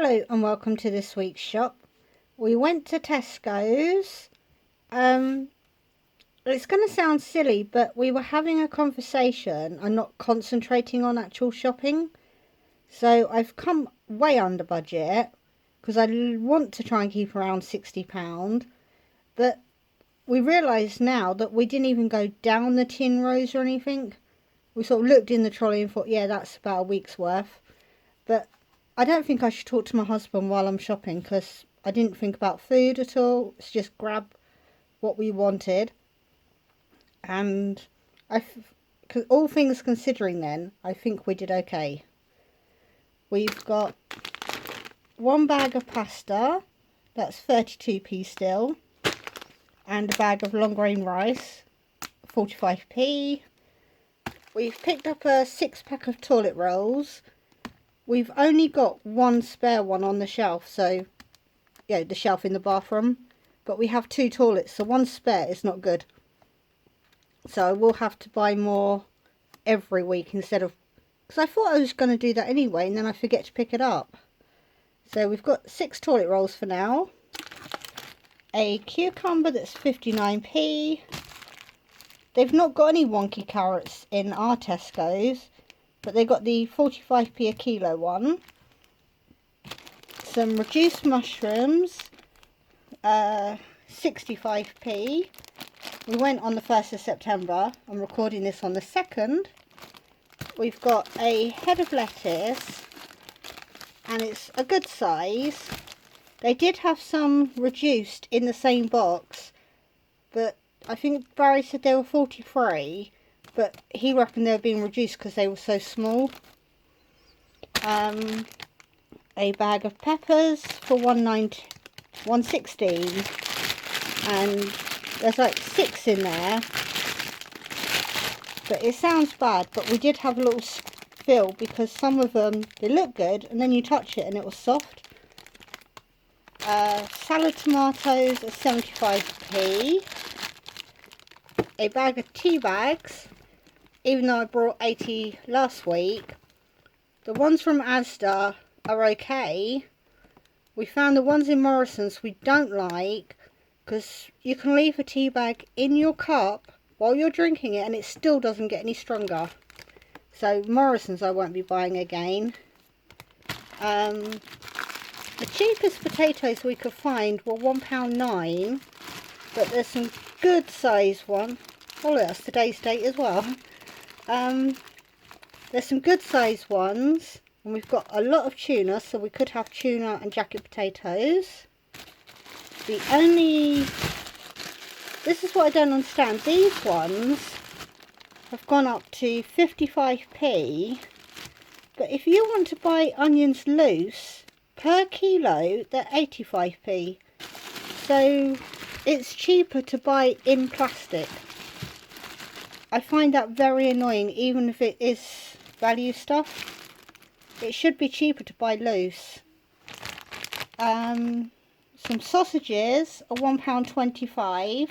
Hello and welcome to this week's shop. We went to Tesco's. It's going to sound silly, but we were having a conversation and not concentrating on actual shopping. So I've come way under budget because I want to try and keep around £60. But we realised now that we didn't even go down the tin rows or anything. We sort of looked in the trolley and thought, yeah, that's about a week's worth. But I don't think I should talk to my husband while I'm shopping because I didn't think about food at all. It's just grab what we wanted. And cause all things considering then, I think we did okay. We've got one bag of pasta, that's 32p still, and a bag of long grain rice, 45p. We've picked up a 6-pack of toilet rolls. We've only got one spare one on the shelf, so, yeah, the shelf in the bathroom. But we have 2 toilets, so one spare is not good. So we'll have to buy more every week instead of... Because I thought I was going to do that anyway, and then I forget to pick it up. So we've got 6 toilet rolls for now. A cucumber that's 59p. They've not got any wonky carrots in our Tesco's, but they got the 45p a kilo one. Some reduced mushrooms, 65p. We went on the 1st of September. I'm recording this on the 2nd. We've got a head of lettuce, and it's a good size. They did have some reduced in the same box, but I think Barry said they were 43. But he reckoned they were being reduced because they were so small. A bag of peppers for £1.16, and there's like 6 in there. But it sounds bad, but we did have a little spill because some of them, they look good and then you touch it and it was soft. Salad tomatoes are 75p. A bag of tea bags. Even though I brought 80 last week, the ones from Asda are okay. We found the ones in Morrison's we don't like because you can leave a tea bag in your cup while you're drinking it and it still doesn't get any stronger. So Morrison's I won't be buying again. The cheapest potatoes we could find were £1.09, but there's some good size one. Oh, that's today's date as well. There's some good size ones, and we've got a lot of tuna, so we could have tuna and jacket potatoes. This is what I don't understand, these ones have gone up to 55p, but if you want to buy onions loose, per kilo, they're 85p, so it's cheaper to buy in plastic. I find that very annoying, even if it is value stuff. It should be cheaper to buy loose. Some sausages are £1.25.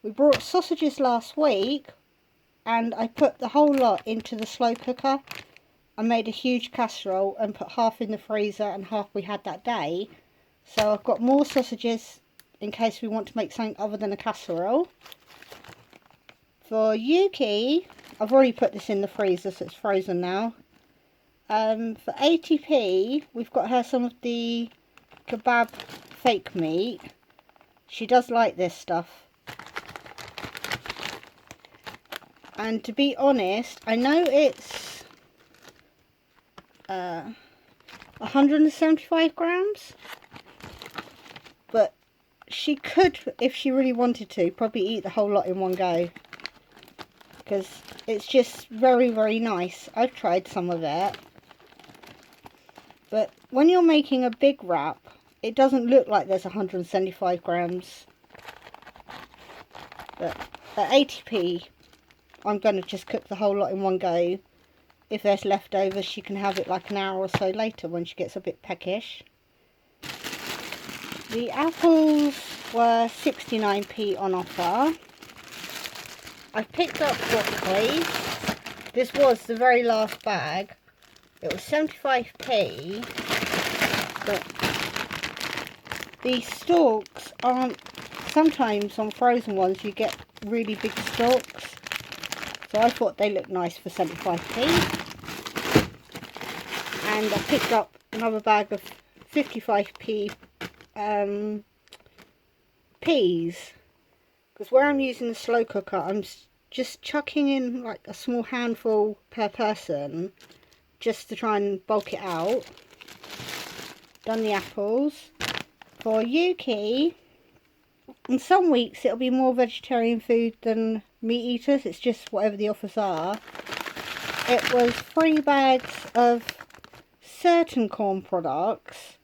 We brought sausages last week, and I put the whole lot into the slow cooker. I made a huge casserole and put half in the freezer and half we had that day. So I've got more sausages in case we want to make something other than a casserole. For Yuki, I've already put this in the freezer, so it's frozen now. For 80p, we've got her some of the kebab fake meat. She does like this stuff. And to be honest, I know it's 175 grams. But she could, if she really wanted to, probably eat the whole lot in one go. Because it's just very, very nice. I've tried some of it. But when you're making a big wrap, it doesn't look like there's 175 grams. But at 80p, I'm going to just cook the whole lot in one go. If there's leftovers, she can have it like an hour or so later when she gets a bit peckish. The apples were 69p on offer. I picked up broccoli. This was the very last bag. It was 75p. but the stalks aren't, sometimes on frozen ones you get really big stalks, so I thought they looked nice for 75p. And I picked up another bag of 55p peas, because where I'm using the slow cooker, I'm just chucking in like a small handful per person just to try and bulk it out. Done the apples. For Yuki, in some weeks it'll be more vegetarian food than meat eaters, it's just whatever the offers are. It was 3 bags of certain corn products.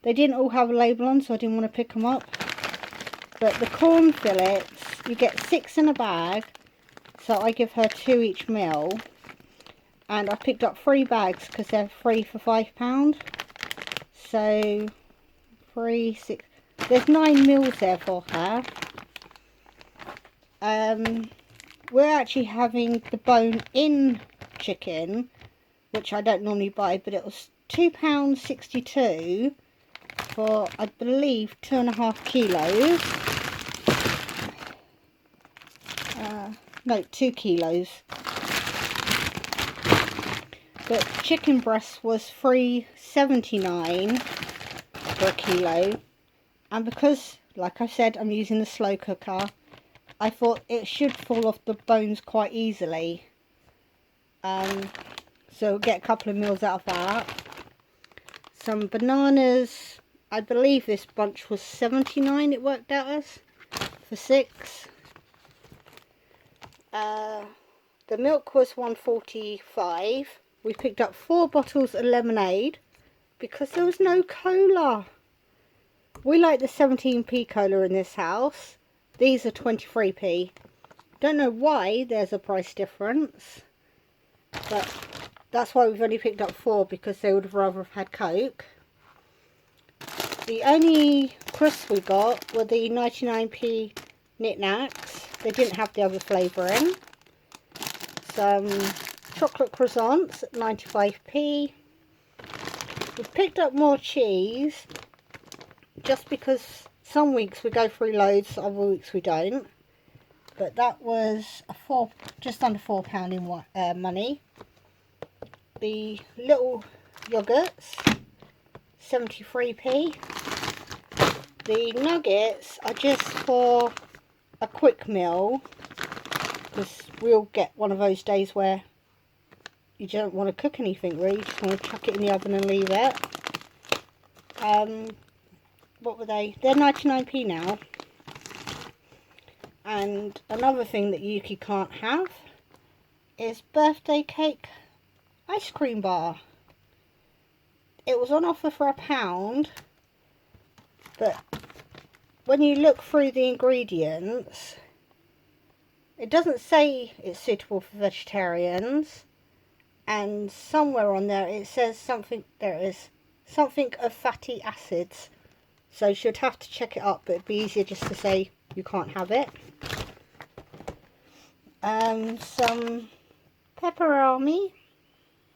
They didn't all have a label on, so I didn't want to pick them up. But the corn fillets, you get 6 in a bag, so I give her 2 each meal. And I picked up 3 bags because they're 3 for £5. So 3, 6, there's 9 meals there for her. We're actually having the bone-in chicken, which I don't normally buy, but it was £2.62 for, I believe, 2.5 kilos. No, 2 kilos. But chicken breast was $3.79 for a kilo. And because, like I said, I'm using the slow cooker, I thought it should fall off the bones quite easily. So we'll get a couple of meals out of that. Some bananas. I believe this bunch was 79, it worked out as, for 6. The milk was 1.45. We picked up 4 bottles of lemonade because there was no cola. We like the 17p cola in this house. These are 23p. Don't know why there's a price difference, but that's why we've only picked up 4, because they would have rather have had Coke. The only crisps we got were the 99p knickknacks. They didn't have the other flavour in. Some chocolate croissants at 95p. We've picked up more cheese, just because some weeks we go through loads, other weeks we don't. But that was just under £4 in money. The little yogurts, 73p. The nuggets are just for a quick meal, because we'll get one of those days where you don't want to cook anything really, you just want to chuck it in the oven and leave it. What were they? They're 99p now. And another thing that Yuki can't have is birthday cake ice cream bar. It was on offer for £1, but when you look through the ingredients, it doesn't say it's suitable for vegetarians, and somewhere on there it says something, there is something of fatty acids, so you should have to check it up, but it'd be easier just to say you can't have it. Some pepperoni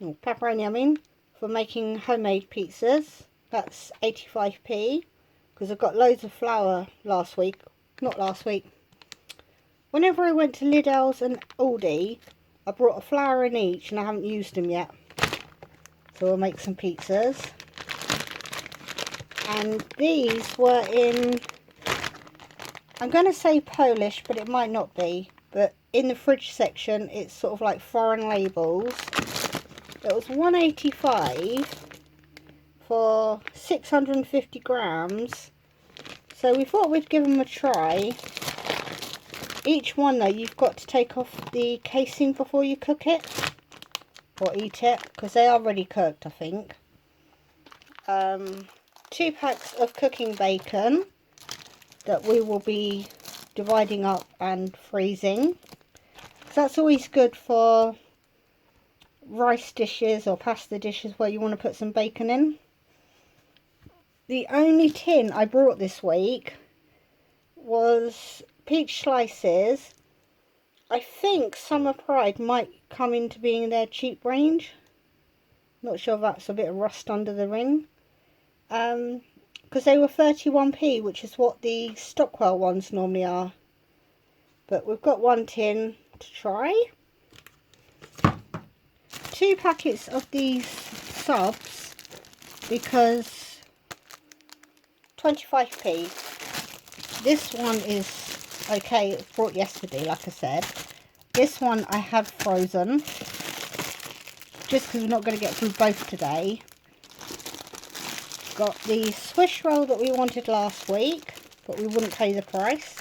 I mean, for making homemade pizzas. That's 85p, because I got loads of flour whenever I went to Lidl's and Aldi, I brought a flour in each and I haven't used them yet, so we'll make some pizzas. And these were in, I'm going to say Polish, but it might not be, but in the fridge section it's sort of like foreign labels. It was £1.85 for 650 grams, so we thought we'd give them a try. Each one though, you've got to take off the casing before you cook it or eat it, because they are already cooked, I think. 2 packs of cooking bacon that we will be dividing up and freezing. So that's always good for rice dishes or pasta dishes where you want to put some bacon in. The only tin I brought this week was peach slices. I think Summer Pride might come into being in their cheap range. Not sure if that's a bit of rust under the ring. because they were 31p, which is what the Stockwell ones normally are. But we've got one tin to try. 2 packets of these subs because 25p. This one is okay, it was brought yesterday, like I said. This one I have frozen just because we're not going to get through both today. Got the Swiss roll that we wanted last week, but we wouldn't pay the price.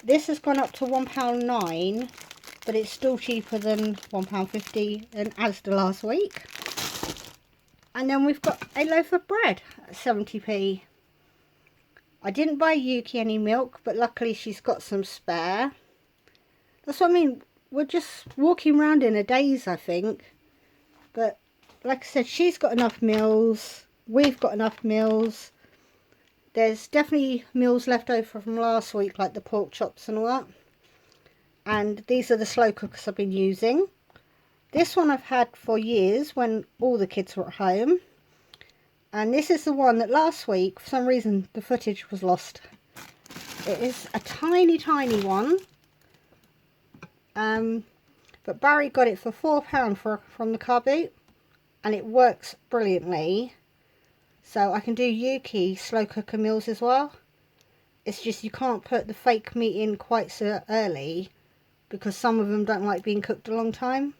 This has gone up to £1.09, but it's still cheaper than £1.50 in Asda last week. And then we've got a loaf of bread at 70p. I didn't buy Yuki any milk, but luckily she's got some spare. That's what I mean. We're just walking around in a daze, I think. But like I said, she's got enough meals. We've got enough meals. There's definitely meals left over from last week, like the pork chops and all that. And these are the slow cookers I've been using. This one I've had for years when all the kids were at home. And this is the one that last week, for some reason, the footage was lost. It is a tiny, tiny one. But Barry got it for £4 from the car boot. And it works brilliantly. So I can do Yuki slow cooker meals as well. It's just you can't put the fake meat in quite so early, because some of them don't like being cooked a long time.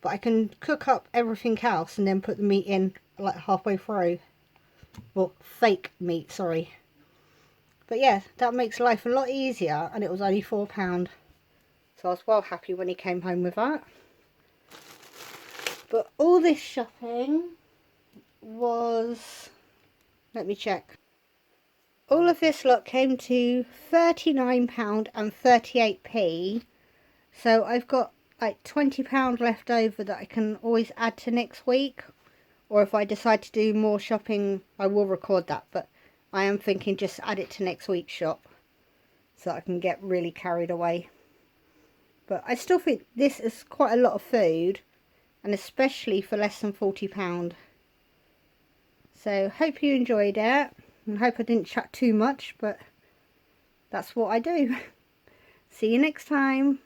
But I can cook up everything else and then put the meat in like halfway through. Well, fake meat, sorry. But yeah, that makes life a lot easier, and it was only £4. So I was well happy when he came home with that. But all this shopping was, let me check. All of this lot came to £39.38p. So I've got like £20 left over that I can always add to next week. Or if I decide to do more shopping, I will record that. But I am thinking just add it to next week's shop, so I can get really carried away. But I still think this is quite a lot of food, and especially for less than £40. So hope you enjoyed it, and hope I didn't chat too much, but that's what I do. See you next time.